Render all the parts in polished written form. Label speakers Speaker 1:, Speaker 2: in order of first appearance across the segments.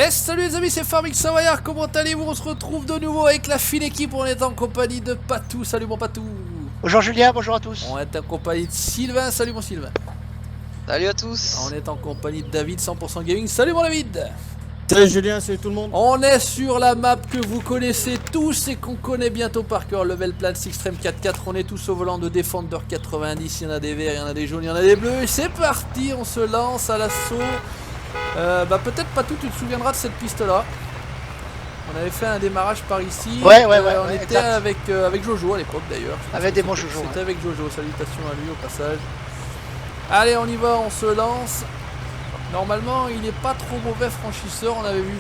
Speaker 1: Et salut les amis, c'est Farming Savoyard, comment allez-vous? On se retrouve de nouveau avec la fine équipe, on est en compagnie de Patou, salut mon Patou.
Speaker 2: Bonjour Julien, bonjour à tous.
Speaker 1: On est en compagnie de Sylvain, salut mon Sylvain.
Speaker 3: Salut à tous.
Speaker 1: On est en compagnie de David, 100% Gaming, salut mon David.
Speaker 4: Salut Julien, salut tout le monde.
Speaker 1: On est sur la map que vous connaissez tous et qu'on connaît bientôt par cœur, Level Plan Extreme 4-4, on est tous au volant de Defender 90, il y en a des verts, il y en a des jaunes, il y en a des bleus, et c'est parti, on se lance à l'assaut. Peut-être Patou, tu te souviendras de cette piste là. On avait fait un démarrage par ici.
Speaker 2: Ouais,
Speaker 1: on était
Speaker 2: exact.
Speaker 1: avec Jojo à l'époque d'ailleurs.
Speaker 2: Avec des bons Jojo.
Speaker 1: C'était avec Jojo, salutations à lui au passage. Allez, on y va, on se lance. Normalement, il n'est pas trop mauvais franchisseur. On avait vu,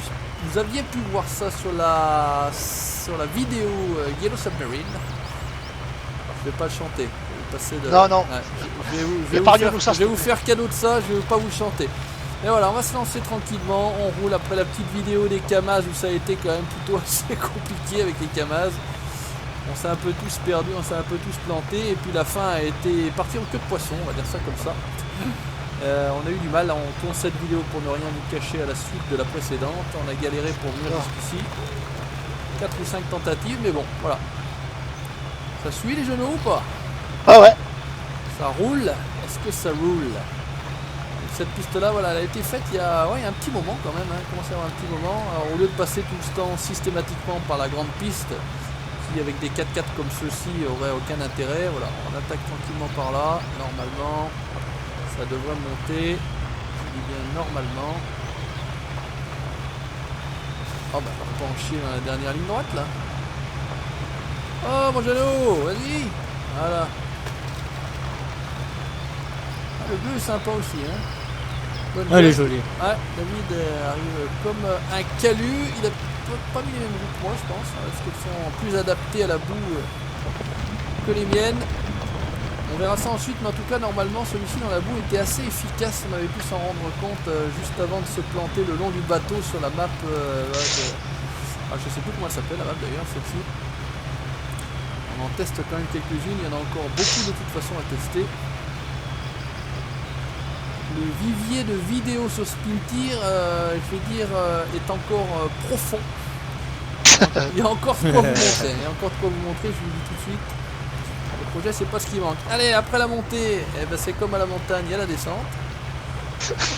Speaker 1: vous aviez pu voir ça sur la vidéo Yellow Submarine. Je vais pas le chanter. Je vais passer de...
Speaker 2: Non, non.
Speaker 1: Ouais, je vais vous faire cadeau de ça. Je vais pas vous le chanter. Et voilà, on va se lancer tranquillement, on roule après la petite vidéo des Kamaz où ça a été quand même plutôt assez compliqué avec les Kamaz. On s'est un peu tous perdus, on s'est un peu tous plantés et puis la fin a été partie en queue de poisson, on va dire ça comme ça. On a eu du mal, on tourne cette vidéo pour ne rien nous cacher à la suite de la précédente. On a galéré pour venir jusqu'ici. 4 ou 5 tentatives, mais bon, voilà. Ça suit les genoux ou pas?
Speaker 2: Ah ouais.
Speaker 1: Ça roule? Est-ce que ça roule? Cette piste là, voilà, elle a été faite il y a un petit moment quand même, hein, commence à avoir un petit moment. Alors, au lieu de passer tout ce temps systématiquement par la grande piste, qui avec des 4x4 comme ceux-ci aurait aucun intérêt, voilà, on attaque tranquillement par là, normalement, ça devrait monter, je dis bien normalement. Oh bah, on va pas en chier dans la dernière ligne droite là. Oh mon genou, vas-y, voilà. Ah, le bleu est sympa aussi, hein.
Speaker 4: Elle est jolie.
Speaker 1: Ouais, David arrive comme un calu. Il a pas mis les mêmes roues que moi, je pense, parce qu'elles sont plus adaptées à la boue que les miennes. On verra ça ensuite, mais en tout cas, normalement, celui-ci dans la boue était assez efficace. On avait pu s'en rendre compte juste avant de se planter le long du bateau sur la map. Je sais plus comment elle s'appelle, la map d'ailleurs, celle-ci. On en teste quand même quelques-unes. Il y en a encore beaucoup de toute façon à tester. Le vivier de vidéos sur Spintir, je vais dire, est encore profond. Il y a encore de quoi vous montrer. Il y a encore de quoi vous montrer, je vous le dis tout de suite. Le projet, c'est pas ce qui manque. Allez, après la montée, eh ben, c'est comme à la montagne, il y a la descente.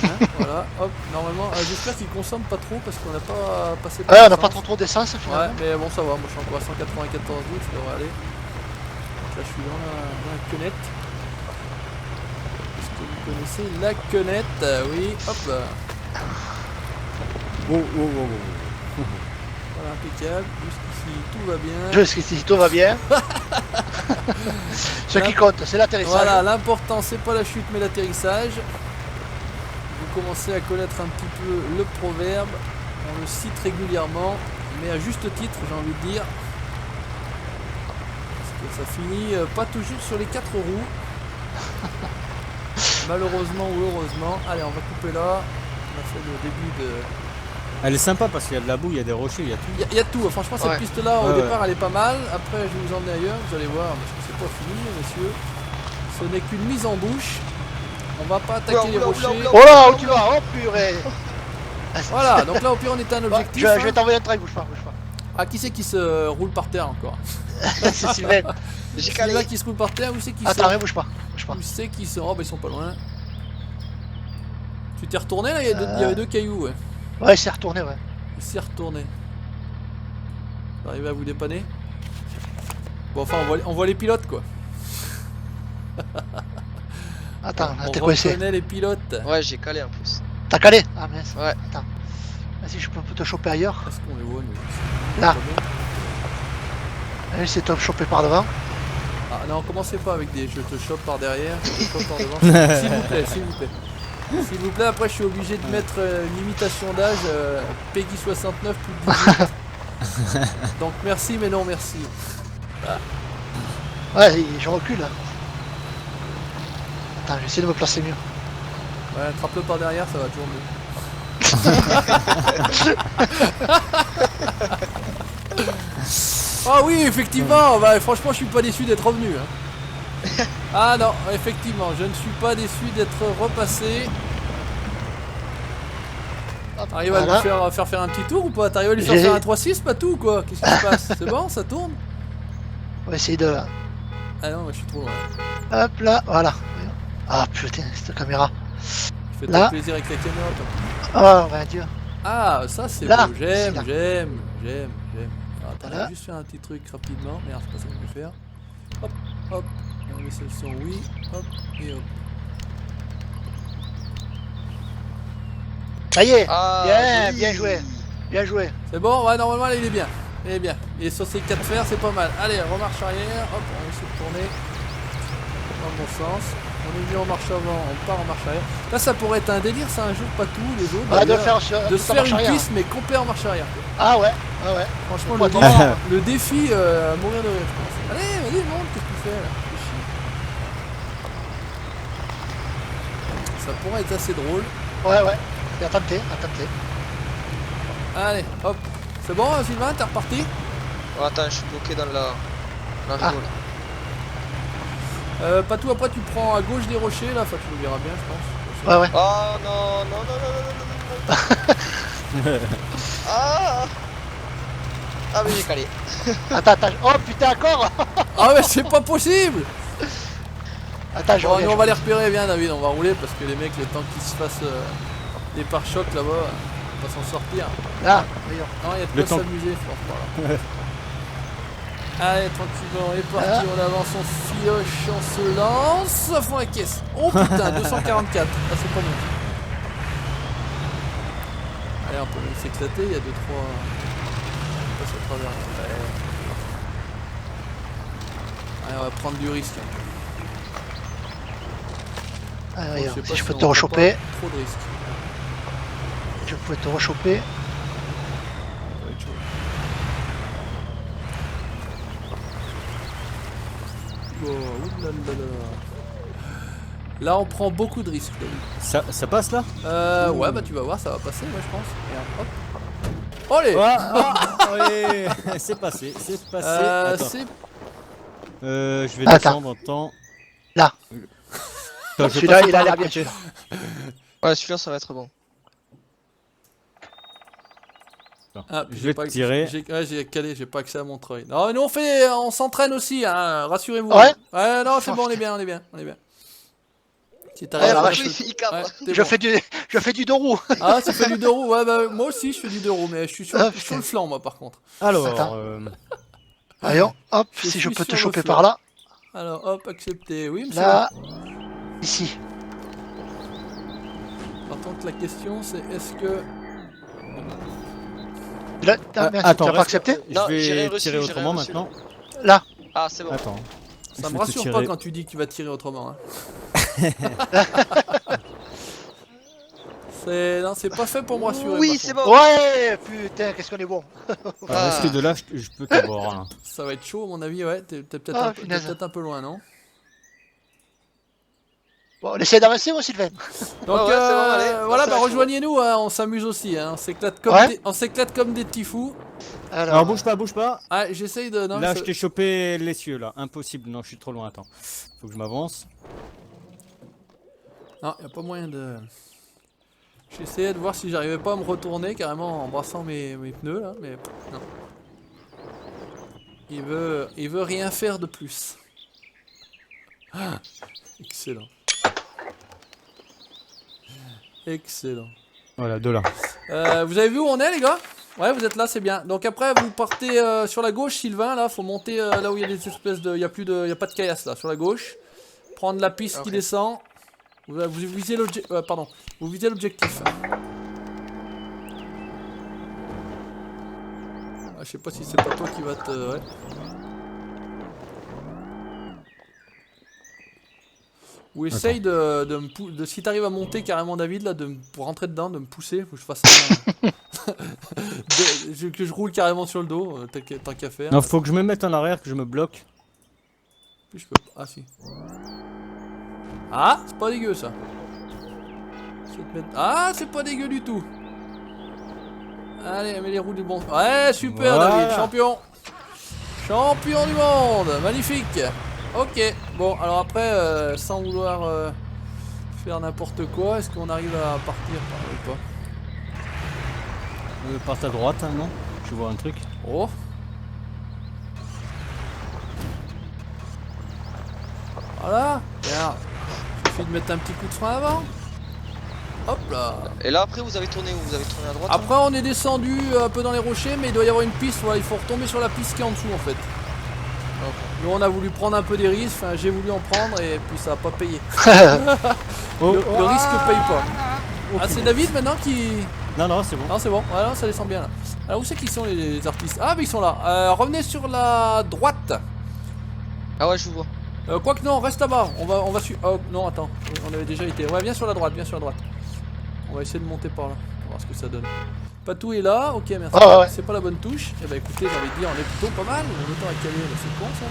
Speaker 1: Hein, voilà, hop, normalement, j'espère qu'il consomme pas trop parce qu'on n'a pas passé par
Speaker 2: Ouais, on n'a pas trop d'essence finalement.
Speaker 1: Ouais, mais bon, ça va, moi je suis encore à 194 litres, ça devrait aller. Donc là, je suis dans la quenette. Vous connaissez la quenette, oui, hop là.
Speaker 4: Oh.
Speaker 1: Voilà, impeccable, jusqu'ici tout va bien.
Speaker 2: Jusqu'ici tout va bien. Ce qui compte, c'est l'atterrissage.
Speaker 1: Voilà, l'important c'est pas la chute mais l'atterrissage. Vous commencez à connaître un petit peu le proverbe, on le cite régulièrement, mais à juste titre j'ai envie de dire. Parce que ça finit pas toujours sur les 4 roues. Malheureusement ou heureusement. Allez, on va couper là. On a fait le début de...
Speaker 4: Elle est sympa parce qu'il y a de la boue, il y a des rochers, il y a tout.
Speaker 1: Il y a tout. Franchement, cette
Speaker 3: Ouais.
Speaker 1: piste là, au
Speaker 4: Ouais,
Speaker 1: départ, elle est pas mal. Après, je vais vous emmener ailleurs. Vous allez voir, parce que c'est pas fini, messieurs. Ce n'est qu'une mise en bouche. On va pas attaquer les rochers.
Speaker 2: Oh là, où tu vas? Oh purée.
Speaker 1: Voilà, donc là, au pire, on est un
Speaker 2: Ouais,
Speaker 1: objectif.
Speaker 2: je vais t'envoyer un train, bouge pas.
Speaker 1: Ah, qui c'est qui se roule par terre encore?
Speaker 2: C'est Sylvain.
Speaker 3: J'ai
Speaker 1: Celui-là
Speaker 3: calé.
Speaker 1: qui se roule par terre, où c'est qui
Speaker 2: Attends, rien, bouge pas.
Speaker 1: Où c'est qui se... Oh, bah, ils sont pas loin. Tu t'es retourné là? Il y avait deux cailloux, ouais.
Speaker 2: Ouais, il s'est retourné, ouais.
Speaker 1: Il s'est retourné. Vous arrivez à vous dépanner? Bon, enfin, on voit les pilotes, quoi.
Speaker 2: Attends, là,
Speaker 1: On
Speaker 2: t'es coincé.
Speaker 1: reconnaît les pilotes.
Speaker 3: Ouais, j'ai calé en plus.
Speaker 2: T'as calé? Ah mince.
Speaker 3: Ouais.
Speaker 2: Attends. Vas-y, je peux te choper ailleurs.
Speaker 1: Est-ce qu'on les voit, nous?
Speaker 2: Là. Allez, c'est toi choper par devant.
Speaker 1: Ah non, commencez pas avec des je te chope par derrière, je te chope par devant. S'il vous plaît, s'il vous plaît. S'il vous plaît, après je suis obligé de mettre une limitation d'âge, Peggy 69 plus de 18. Donc merci, mais non merci.
Speaker 2: Ouais, je recule là. Attends, je vais essayer de me placer mieux.
Speaker 1: Ouais, attrape-le par derrière, ça va toujours mieux. Ah oui, effectivement, bah, franchement, je suis pas déçu d'être revenu. Hein. Ah non, effectivement, je ne suis pas déçu d'être repassé.
Speaker 2: hop,
Speaker 1: T'arrives à lui faire un petit tour ou pas? T'arrives à lui faire un 3-6 pas tout ou quoi? Qu'est-ce qui se passe? C'est bon, ça tourne?
Speaker 2: On va essayer de...
Speaker 1: Ah non, moi je suis trop loin.
Speaker 2: Hop là, voilà. Ah putain, cette caméra.
Speaker 1: Fais
Speaker 2: Là.
Speaker 1: plaisir avec la caméra, toi.
Speaker 2: Oh, mon Dieu.
Speaker 1: Ah, ça c'est
Speaker 2: Là,
Speaker 1: beau.
Speaker 2: c'est là.
Speaker 1: J'aime. Alors, attends,
Speaker 2: Voilà.
Speaker 1: je vais juste faire un petit truc rapidement. Merde, c'est pas ça que je vais faire. Hop, hop. On met le son, oui. Hop, et hop.
Speaker 2: Ça y est.
Speaker 3: Ah,
Speaker 2: Bien,
Speaker 3: joli.
Speaker 2: bien joué. Bien joué.
Speaker 1: C'est bon? Ouais, normalement, là, il est bien. Il est bien. Et sur ces 4 fers, c'est pas mal. Allez, remarche arrière. Hop, on va essayer de tourner. Dans le bon sens. On est venu en marche avant, on part en marche arrière. Là, ça pourrait être un délire, ça, un jour, pas tous les autres.
Speaker 2: Ah, de
Speaker 1: d'ailleurs,
Speaker 2: faire,
Speaker 1: de
Speaker 2: tout
Speaker 1: se
Speaker 2: en
Speaker 1: faire
Speaker 2: marche
Speaker 1: une
Speaker 2: arrière.
Speaker 1: piste, mais complet en marche arrière.
Speaker 2: Ah ouais, ah ouais.
Speaker 1: Franchement,
Speaker 2: Faut
Speaker 1: le,
Speaker 2: pas
Speaker 1: le défi à mourir de rire, je pense. Allez, vas-y, monte, qu'est-ce que tu fais là? Fais chier. Ça pourrait être assez drôle.
Speaker 2: Ouais, ouais. Et à tenter, à tenter.
Speaker 1: Allez, hop. C'est bon, Sylvain, t'es reparti?
Speaker 3: Oh, attends, je suis bloqué dans la
Speaker 2: Ah.
Speaker 3: rigole.
Speaker 1: Patou, après tu prends à gauche des rochers là, enfin tu le verras bien, je pense.
Speaker 2: Ouais, ouais.
Speaker 3: Oh non, non, non, non, non, non, non. Ah. Ah, mais j'ai calé.
Speaker 2: Attends, attends. Oh putain, encore.
Speaker 1: Ah ouais, c'est pas possible!
Speaker 2: Attends, je
Speaker 1: Bon,
Speaker 2: reviens.
Speaker 1: nous on va les repérer, viens David, on va rouler parce que les mecs, le temps qu'ils se fassent des pare-chocs là-bas, on va s'en sortir.
Speaker 2: Là, voyons.
Speaker 1: Non, il y a de
Speaker 4: Le
Speaker 1: quoi
Speaker 4: temps.
Speaker 1: s'amuser, franchement. Allez, tranquillement, on est parti, on avance, on fioche, on se lance, à fond la caisse. Oh putain, 244, ah c'est pas bon. Allez, on peut même s'éclater, il y a 2-3... On passe à travers. Ouais. Allez, on va prendre du risque.
Speaker 2: Ah,
Speaker 1: Bon,
Speaker 2: voyons.
Speaker 1: sais pas
Speaker 2: Si je peux
Speaker 1: on
Speaker 2: te
Speaker 1: prend
Speaker 2: rechoper,
Speaker 1: pas trop de risques.
Speaker 2: je pouvais te rechoper.
Speaker 1: Ça va être chaud. Oh, oulalalala. Là, on prend beaucoup de risques. David.
Speaker 4: Ça passe là?
Speaker 1: Ouais, bah tu vas voir, ça va passer, moi je pense. Et hop. Allez!
Speaker 4: Oui, c'est passé, c'est passé. Attends.
Speaker 1: C'est...
Speaker 4: Je vais
Speaker 2: Attends.
Speaker 4: descendre en temps.
Speaker 2: Là.
Speaker 4: Attends, je vais
Speaker 2: Celui-là,
Speaker 4: passer
Speaker 2: il a
Speaker 4: par
Speaker 2: l'air
Speaker 4: là.
Speaker 2: bien celui-là.
Speaker 3: Ouais, celui-là, ça va être bon.
Speaker 1: Ah,
Speaker 4: Je vais te tirer.
Speaker 1: J'ai calé, j'ai pas accès à mon treuil. Non, nous on s'entraîne aussi, hein, rassurez-vous.
Speaker 2: Ouais.
Speaker 1: Ouais, non, c'est bon, on est bien, on est bien, on est bien. Si
Speaker 2: Ouais,
Speaker 1: t'arrives
Speaker 2: bah,
Speaker 1: à
Speaker 2: vache,
Speaker 1: lâcher-
Speaker 3: il cabre.
Speaker 1: Ouais, t'es
Speaker 2: Je
Speaker 1: bon.
Speaker 2: fais du deux roues.
Speaker 1: Ah, tu fais du deux roues, ouais, bah moi aussi je fais du deux roues, mais je suis sur,
Speaker 2: Ah,
Speaker 1: sur
Speaker 2: putain.
Speaker 1: le flanc, moi par contre.
Speaker 4: Alors,
Speaker 2: Attends. Voyons, hop,
Speaker 1: Je
Speaker 2: si je
Speaker 1: suis
Speaker 2: peux te
Speaker 1: sur le
Speaker 2: choper
Speaker 1: flanc.
Speaker 2: par là.
Speaker 1: Alors, hop, accepté, oui, monsieur.
Speaker 2: Là. Ici.
Speaker 1: Par contre, la question c'est est-ce que.
Speaker 2: Là, ah, merde,
Speaker 4: attends,
Speaker 2: tu l'as pas
Speaker 4: reste-
Speaker 2: accepté?
Speaker 3: Non,
Speaker 4: je
Speaker 3: j'ai rien
Speaker 4: vais
Speaker 3: reçu,
Speaker 4: tirer
Speaker 3: j'ai
Speaker 4: autrement
Speaker 3: rien reçu.
Speaker 4: maintenant.
Speaker 2: Là.
Speaker 3: Ah, c'est bon.
Speaker 4: Attends.
Speaker 1: Ça
Speaker 4: Je
Speaker 1: me
Speaker 4: vais te
Speaker 1: rassure pas
Speaker 4: tirer.
Speaker 1: quand tu dis que tu vas tirer autrement. Hein. Non, c'est pas fait pour me rassurer.
Speaker 3: Oui,
Speaker 1: par
Speaker 3: c'est
Speaker 1: contre.
Speaker 3: bon.
Speaker 2: Ouais, putain, qu'est-ce qu'on est bon.
Speaker 4: Alors, reste de là, je peux t'avoir. Hein.
Speaker 1: Ça va être chaud, à mon avis, ouais. T'es peut-être
Speaker 2: Ah,
Speaker 1: t'es
Speaker 2: punaise.
Speaker 1: peut-être un peu loin, non?
Speaker 2: Bon, on essaie d'avancer, moi, Sylvain.
Speaker 1: Donc
Speaker 3: ouais, c'est bon, allez,
Speaker 1: voilà,
Speaker 3: ça
Speaker 1: bah
Speaker 3: va,
Speaker 1: rejoignez-nous, hein, on s'amuse aussi, hein,
Speaker 2: Ouais.
Speaker 1: on s'éclate comme des petits fous.
Speaker 4: Alors, bouge pas, bouge pas.
Speaker 1: Ah, j'essaye de... Non,
Speaker 4: Là,
Speaker 1: ça-
Speaker 4: je t'ai chopé l'essieu, là. Impossible. Non, je suis trop loin. Attends. Faut que je m'avance.
Speaker 1: Non, y a pas moyen de... J'essayais de voir si j'arrivais pas à me retourner carrément en brassant mes pneus là, mais non. Il veut rien faire de plus. Ah, excellent. Excellent.
Speaker 4: Voilà, de là.
Speaker 1: Vous avez vu où on est les gars? Ouais, vous êtes là, c'est bien. Donc après vous partez sur la gauche, Sylvain, là, faut monter là où il y a des espèces de... Il y a pas de caillasse là, sur la gauche. Prendre la piste qui
Speaker 3: Ok.
Speaker 1: descend. Vous visez l'objectif. Pardon. Vous visez l'objectif. Ah, je sais pas si c'est pas toi qui va te... Ouais. Ou essaye si t'arrives à monter carrément David là, pour rentrer dedans, de me pousser, faut que je fasse ça. Que je roule carrément sur le dos, tant qu'à faire.
Speaker 4: Non, faut que je me mette en arrière, que je me bloque.
Speaker 1: Puis je peux... Ah si. Ah, c'est pas dégueu ça. Ah, c'est pas dégueu du tout. Allez, mets les roues du bon. Ouais, super
Speaker 4: Voilà.
Speaker 1: David, champion. Champion du monde, magnifique. Ok, bon, alors après, sans vouloir faire n'importe quoi, est-ce qu'on arrive à partir par là ou pas?
Speaker 4: Par ta droite, hein, non? Je vois un truc.
Speaker 1: Oh. Voilà. Regarde. Il suffit de mettre un petit coup de frein avant. Hop là.
Speaker 3: Et là après vous avez tourné où? Vous avez tourné à droite?
Speaker 1: Après on est descendu un peu dans les rochers, mais il doit y avoir une piste, voilà, il faut retomber sur la piste qui est en dessous en fait. Nous on a voulu prendre un peu des risques, enfin j'ai voulu en prendre et puis ça a pas payé. Le risque paye pas. Ah c'est David maintenant qui...
Speaker 4: Non, c'est bon.
Speaker 1: Non c'est bon, voilà, ça descend bien là. Alors où c'est qu'ils sont les artistes? Ah mais ils sont là, revenez sur la droite.
Speaker 3: Ah ouais je vous vois.
Speaker 1: Quoique non, reste là-bas, on va suivre... Oh non attends, on avait déjà été, ouais viens sur la droite, viens sur la droite. On va essayer de monter par là, on va voir ce que ça donne. Patou est là, ok merci.
Speaker 2: Ah ouais.
Speaker 1: C'est pas la bonne touche. Eh bah écoutez, j'ai envie de dire, on est plutôt pas mal. On a le temps à caler, c'est con ça.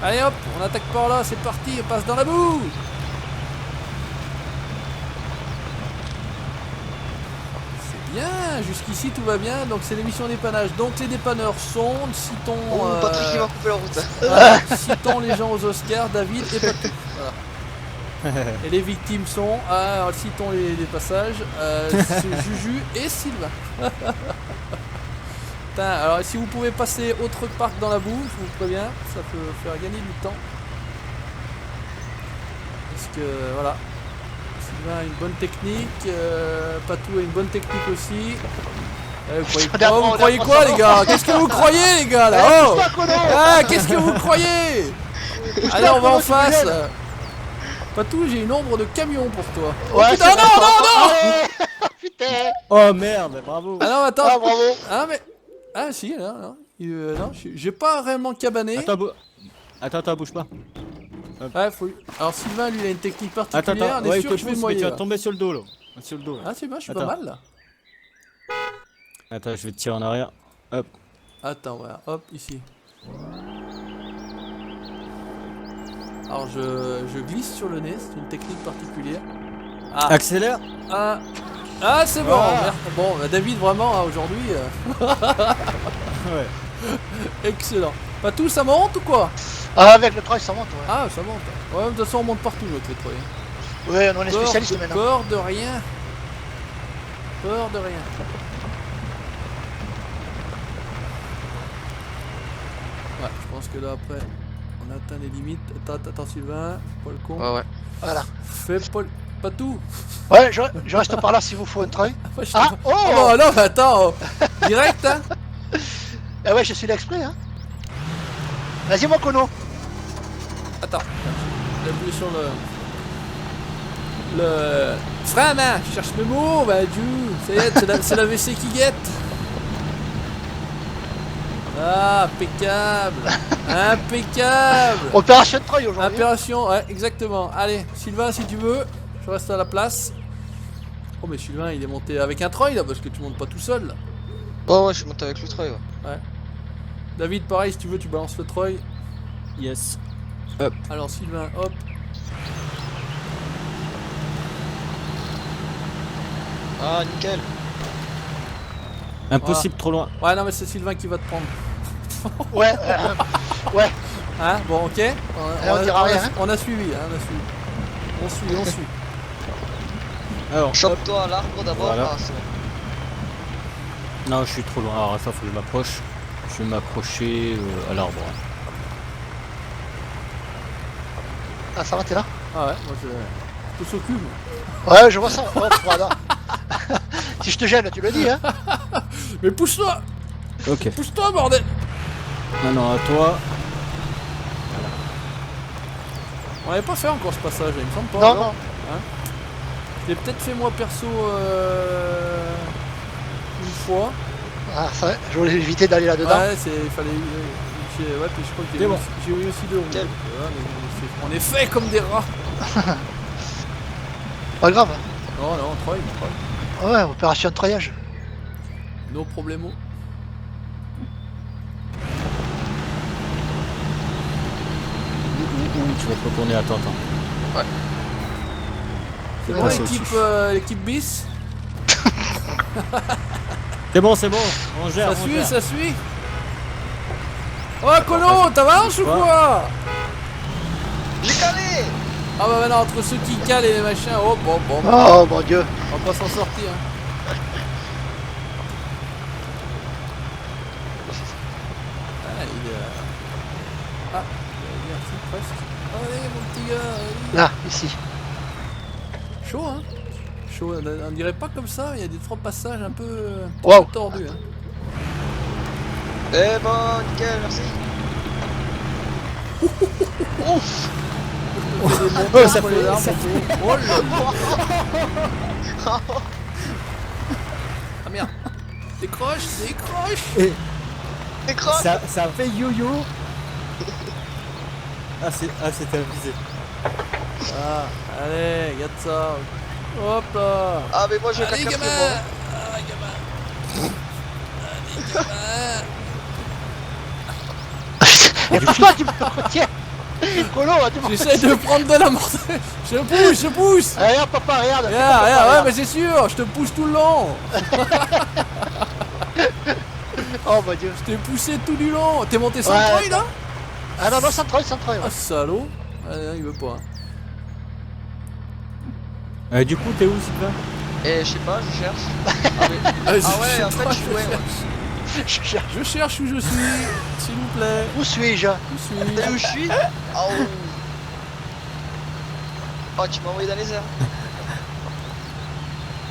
Speaker 1: Allez hop, on attaque par là, c'est parti, on passe dans la boue. C'est bien, jusqu'ici tout va bien, donc c'est l'émission dépannage. Donc les dépanneurs sont, citons...
Speaker 3: Oh Patrick il va couper la route.
Speaker 1: citons les gens aux Oscars, David et Patou. Voilà. Et les victimes sont, citons les passages, c'est Juju et Sylvain. Putain, alors si vous pouvez passer autre part dans la boue, je vous préviens, ça peut faire gagner du temps. Parce que voilà, Sylvain a une bonne technique, Patou a une bonne technique aussi. Vous croyez quoi les gars? Qu'est-ce que vous croyez les gars là? Oh qu'est-ce que vous croyez? Allez on va en face. Patou, j'ai une ombre de camion pour toi.
Speaker 2: Ouais,
Speaker 1: oh, putain, non
Speaker 2: Putain.
Speaker 4: Oh merde, bravo.
Speaker 1: Ah non, attends.
Speaker 2: Ah bravo.
Speaker 1: Ah mais... Ah si, non. Non, j'ai pas réellement cabané.
Speaker 4: Attends, bouge pas.
Speaker 1: Ouais, faut... Alors Sylvain, lui, il a une technique particulière.
Speaker 4: Attends,
Speaker 1: on est
Speaker 4: ouais,
Speaker 1: sûr que je vais me
Speaker 4: tu
Speaker 1: noyer.
Speaker 4: vas
Speaker 1: Là.
Speaker 4: tomber sur le dos là. Sur le dos. Là.
Speaker 1: Ah c'est bien, je suis pas mal là.
Speaker 4: Attends, je vais te tirer en arrière. Hop.
Speaker 1: Attends, voilà, hop, ici. Alors je glisse sur le nez, c'est une technique particulière. Ah,
Speaker 4: Accélère.
Speaker 1: C'est bon, merde. Bon, bah, David vraiment hein, aujourd'hui.
Speaker 4: Ouais.
Speaker 1: Excellent. Patou, ça monte ou quoi?
Speaker 2: Ah avec le trail ça monte ouais.
Speaker 1: Ah ça monte. Ouais, de toute façon on monte partout avec les trucs.
Speaker 2: Ouais on est spécialiste maintenant.
Speaker 1: Peur de rien. Peur de rien. Ouais, je pense que là après, on atteint les limites. Attends Sylvain, pas le con.
Speaker 3: Ouais.
Speaker 2: Voilà.
Speaker 1: Fais pas tout.
Speaker 2: Ouais je reste par là s'il vous faut un trail.
Speaker 1: Moi, je
Speaker 2: Ah
Speaker 1: te-
Speaker 2: oh,
Speaker 1: Oh non, mais attends. Direct hein.
Speaker 2: Ah ouais je suis l'exprès hein. Vas-y mon cono.
Speaker 1: Attends. J'ai appuyé sur le frein à main. Je cherche mes mots, bah du. C'est la WC qui guette. Ah, impeccable. Impeccable.
Speaker 2: Opération trail aujourd'hui.
Speaker 1: Opération, ouais, exactement. Allez, Sylvain, si tu veux, je reste à la place. Oh, mais Sylvain, il est monté avec un treuil là, parce que tu montes pas tout seul là.
Speaker 3: Oh ouais je suis monté avec le trail ouais.
Speaker 1: David, pareil, si tu veux, tu balances le treuil.
Speaker 4: Yes.
Speaker 1: Alors, Sylvain, hop.
Speaker 3: Ah nickel.
Speaker 4: Impossible, trop loin.
Speaker 1: Ouais, non, mais c'est Sylvain qui va te prendre.
Speaker 2: Ouais ouais.
Speaker 1: Hein, bon, ok.
Speaker 2: On dira rien, hein.
Speaker 1: On a suivi, hein, on suit. On suit.
Speaker 4: Alors,
Speaker 3: Chope-toi à l'arbre d'abord.
Speaker 4: Voilà.
Speaker 3: Ah, c'est bon.
Speaker 4: non, je suis trop loin. Alors ça, faut que je m'approche. Je vais m'accrocher à l'arbre.
Speaker 2: Ah ça va t'es là.
Speaker 1: Ah ouais, moi je s'occupe.
Speaker 2: Ouais je vois ça. Oh voilà. Si je te gêne tu le dis hein.
Speaker 1: Mais pousse-toi.
Speaker 4: Ok.
Speaker 1: Pousse-toi, bordel.
Speaker 4: Maintenant à toi.
Speaker 1: On l'avait pas fait encore ce passage, il me semble pas.
Speaker 2: Non
Speaker 1: alors.
Speaker 2: non.
Speaker 1: Je l'ai peut-être fait moi perso une fois.
Speaker 2: Ah ça va. Je voulais éviter d'aller là-dedans.
Speaker 1: Ouais, il fallait. Ouais, puis je crois que
Speaker 4: C'est bon.
Speaker 1: j'ai eu aussi deux roues.
Speaker 3: Nickel.
Speaker 1: Ouais, mais on est fait comme des rats.
Speaker 2: Pas grave.
Speaker 1: Non, non, Troy.
Speaker 2: Ouais opération traillage.
Speaker 1: No problemo.
Speaker 4: Tu vas te retourner. Attends.
Speaker 1: C'est
Speaker 2: Ouais,
Speaker 1: bon,
Speaker 4: c'est
Speaker 1: l'équipe bis.
Speaker 4: C'est bon. On gère.
Speaker 1: Ça suit. Oh, Colo, t'avances ou quoi?
Speaker 3: J'ai calé.
Speaker 1: Ah bah maintenant, entre ceux qui calent et les machins, bon.
Speaker 2: Oh mon dieu.
Speaker 1: On va pas s'en sortir. Hein. Ah, merci, presque. Allez, mon petit gars, allez.
Speaker 2: Là, ici.
Speaker 1: Chaud, hein. Chaud, on dirait pas comme ça, il y a des trois passages un peu,
Speaker 2: Wow.
Speaker 1: tordus. Hein.
Speaker 3: Eh ben, nickel, merci. Ouf.
Speaker 1: Oh,
Speaker 4: ça fait- ça
Speaker 1: Oh là là. Ah merde. Décroche, décroche.
Speaker 4: Et
Speaker 3: Décroche.
Speaker 4: ça fait yo-yo. Ah, c'était avisé.
Speaker 1: Ah, allez, regarde ça. Hop là.
Speaker 3: Ah, mais moi je vais
Speaker 1: Allez,
Speaker 3: faire
Speaker 1: gamin.
Speaker 3: quatrième.
Speaker 1: Ah, gamin. Allez, gamin.
Speaker 2: Et pourquoi tu me retiens Colo, tu me
Speaker 1: J'essaie de prendre de la mortelle. Je pousse, je pousse.
Speaker 2: Regarde, papa, regarde.
Speaker 1: Regarde, regarde, ouais, mais c'est sûr, je te pousse tout le long.
Speaker 2: Oh mon dieu.
Speaker 1: Je t'ai poussé tout du long. T'es monté sans
Speaker 2: Ouais,
Speaker 1: treuil là?
Speaker 2: Ah non, non, sans treuil, ouais.
Speaker 1: Ah, salaud. Ah, non, il veut pas.
Speaker 4: Du coup, t'es où, Sylvain?
Speaker 3: Et je sais pas, je cherche. Ah, mais-
Speaker 1: Ah,
Speaker 3: ah ouais, en fait, je suis ouais.
Speaker 2: Je cherche.
Speaker 1: Je cherche où je suis, s'il vous plaît.
Speaker 2: Où suis-je?
Speaker 1: Où suis-je?
Speaker 3: T'es où je suis? Oh. Oh, tu m'as envoyé dans les airs.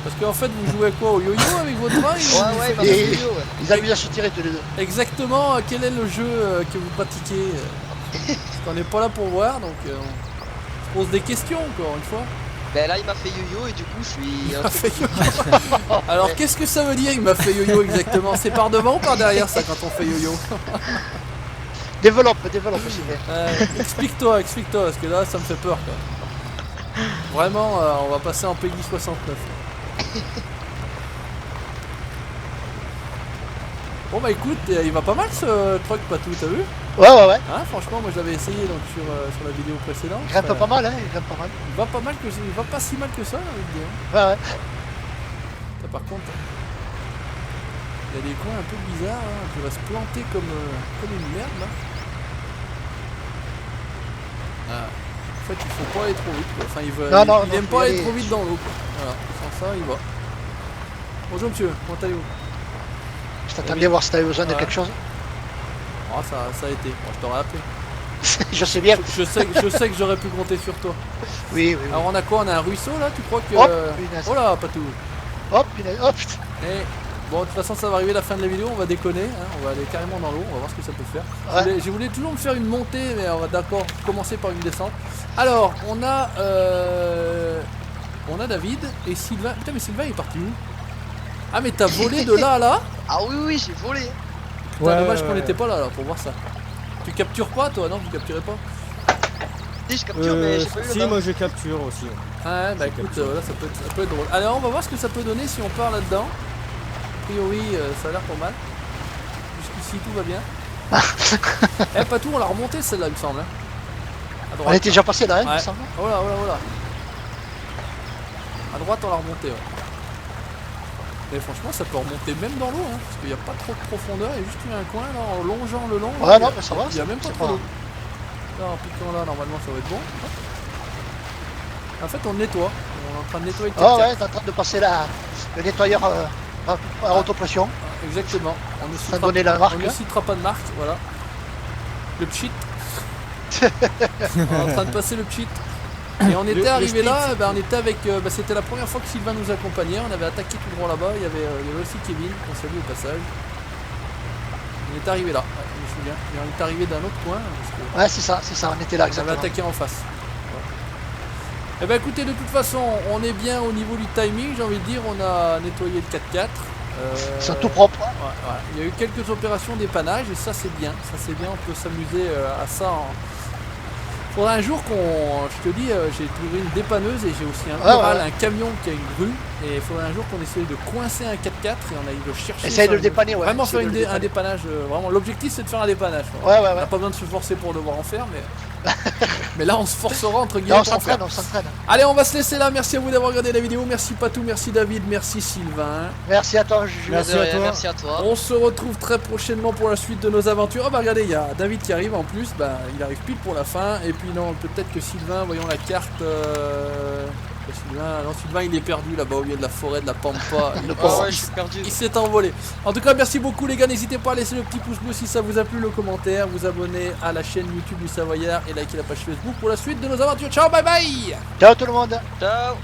Speaker 1: Parce qu'en fait, vous jouez à quoi? Au yo-yo avec votre main?
Speaker 3: Ouais, ouais, il m'a
Speaker 2: Et-
Speaker 3: fait vidéo, ouais.
Speaker 2: Ils amusent à se tirer tous les deux.
Speaker 1: Exactement, quel est le jeu que vous pratiquez? Parce qu'on n'est pas là pour voir, donc on se pose des questions encore une fois.
Speaker 3: Ben là, il m'a fait yo-yo et du coup, je suis.
Speaker 1: Il m'a fait yo-yo. Alors qu'est-ce que ça veut dire il m'a fait yo-yo exactement? C'est par devant ou par derrière ça quand on fait yo-yo?
Speaker 2: Développe, Sylvain.
Speaker 1: Explique-toi, parce que là ça me fait peur quoi. Vraiment, on va passer en Peggy 69. Bon bah écoute, il va pas mal ce truc Patou, t'as vu?
Speaker 2: Ouais, ouais, ouais.
Speaker 1: Hein, franchement, moi je l'avais essayé donc sur la vidéo précédente.
Speaker 2: Il grimpe pas mal, hein. Il grimpe pas mal.
Speaker 1: Il va pas mal que il va pas si mal que ça, la vidéo.
Speaker 2: Ouais, ouais.
Speaker 1: Ça, par contre, il y a des coins un peu bizarres, hein. On pourrait se planter comme une merde là. Ah. En fait, il faut pas aller trop vite quoi. Enfin, il aime pas aller trop vite dans l'eau quoi. Voilà, sans ça, il va. Bonjour monsieur, comment allez-vous?
Speaker 2: Je t'attendais voir si t'avais besoin de
Speaker 1: Ouais.
Speaker 2: quelque chose.
Speaker 1: Oh, ça a été, bon, je t'aurais appelé.
Speaker 2: Je sais bien.
Speaker 1: Je sais que j'aurais pu compter sur toi.
Speaker 2: Oui, oui, oui.
Speaker 1: Alors on a quoi? On a un ruisseau là, tu crois que...
Speaker 2: Hop, punaise.
Speaker 1: Oh là, Patou.
Speaker 2: Hop, punaise, hop. Putain.
Speaker 1: Et bon, de toute façon, ça va arriver la fin de la vidéo, on va déconner, hein, on va aller carrément dans l'eau, on va voir ce que ça peut faire.
Speaker 2: Ouais.
Speaker 1: Je voulais toujours me faire une montée, mais on va d'accord commencer par une descente. Alors, on a David et Sylvain. Putain, mais Sylvain il est parti où? Ah, mais t'as volé de là à là?
Speaker 3: Ah oui, oui, j'ai volé.
Speaker 1: Putain, dommage qu'on n'était pas là pour voir ça. Tu captures pas toi? Non, tu capturais pas?
Speaker 3: Si, je capture, mais j'ai pas eu le
Speaker 4: Si,
Speaker 3: bain.
Speaker 4: moi je capture aussi.
Speaker 1: Ah ouais, bah écoute, voilà, ça peut être drôle. Alors, on va voir ce que ça peut donner si on part là-dedans. A priori, ça a l'air pas mal. Jusqu'ici, tout va bien. Eh, Patou, on l'a remonté celle-là, il me semble. Hein. À droite.
Speaker 2: On était déjà passé là, hein, il me
Speaker 1: Ouais.
Speaker 2: semble.
Speaker 1: Oh là, oh là, oh là. À droite, on l'a remonté. Ouais. Mais franchement, ça peut remonter même dans l'eau, hein, parce qu'il n'y a pas trop de profondeur. Il y a juste eu un coin là, en longeant le long.
Speaker 2: Ouais, non, mais ça va.
Speaker 1: Il n'y a même pas
Speaker 2: c'est
Speaker 1: trop d'eau. Là, en piquant là, normalement, ça va être bon. En fait, on nettoie. On est en train de nettoyer le
Speaker 2: Oh
Speaker 1: 4x4.
Speaker 2: ouais, t'es en train de passer le nettoyeur à autopression.
Speaker 1: Exactement. On ne
Speaker 2: Ça
Speaker 1: citera,
Speaker 2: donnait la marque.
Speaker 1: on ne citera pas de marque, voilà. Le pchit. On est en train de passer le pchit. Et on était arrivé là, on était avec. C'était la première fois que Sylvain nous accompagnait. On avait attaqué tout droit là-bas. Il y avait aussi Kevin, qu'on salue au passage. On est arrivé là, ouais, je me souviens. Et on est arrivé d'un autre coin. Parce que
Speaker 2: Ouais, c'est ça, on était là
Speaker 1: on avait
Speaker 2: exactement.
Speaker 1: attaqué en face. Et ben écoutez, de toute façon, on est bien au niveau du timing. J'ai envie de dire, on a nettoyé le 4x4.
Speaker 2: Ils sont tout propres.
Speaker 1: Ouais, ouais. Il y a eu quelques opérations dépannage et ça c'est bien, on peut s'amuser à ça. Faudra un jour je te dis, j'ai trouvé une dépanneuse et j'ai aussi un Ural, un camion qui a une grue et il faudrait un jour qu'on essaye de coincer un 4x4 et on aille le chercher.
Speaker 2: Essaye de le dépanner, ouais.
Speaker 1: Vraiment
Speaker 2: Essaye
Speaker 1: faire
Speaker 2: de le
Speaker 1: un dépannage, vraiment l'objectif c'est de faire un dépannage.
Speaker 2: Ouais,
Speaker 1: On n'a pas besoin de se forcer pour devoir en faire, mais là on se forcera entre guillemets.
Speaker 2: Là, on
Speaker 1: pour en faire.
Speaker 2: s'entraîne.
Speaker 1: Allez, on va se laisser là, merci à vous d'avoir regardé la vidéo, merci Patou, merci David, merci Sylvain.
Speaker 2: Merci à toi, Juju.
Speaker 4: Merci à toi.
Speaker 3: Merci à toi.
Speaker 1: On se retrouve très prochainement pour la suite de nos aventures. Ah bah regardez, il y a David qui arrive en plus, bah il arrive pile pour la fin. Et puis non, peut-être que Sylvain, voyons la carte. Sylvain il est perdu là-bas au milieu de la forêt de la Pampa.
Speaker 3: Ah ouais, je suis perdu.
Speaker 1: Il s'est envolé. En tout cas, merci beaucoup les gars. N'hésitez pas à laisser le petit pouce bleu si ça vous a plu, le commentaire, vous abonner à la chaîne YouTube du Savoyard et liker la page Facebook pour la suite de nos aventures. Ciao, bye bye.
Speaker 2: Ciao tout le monde.
Speaker 3: Ciao.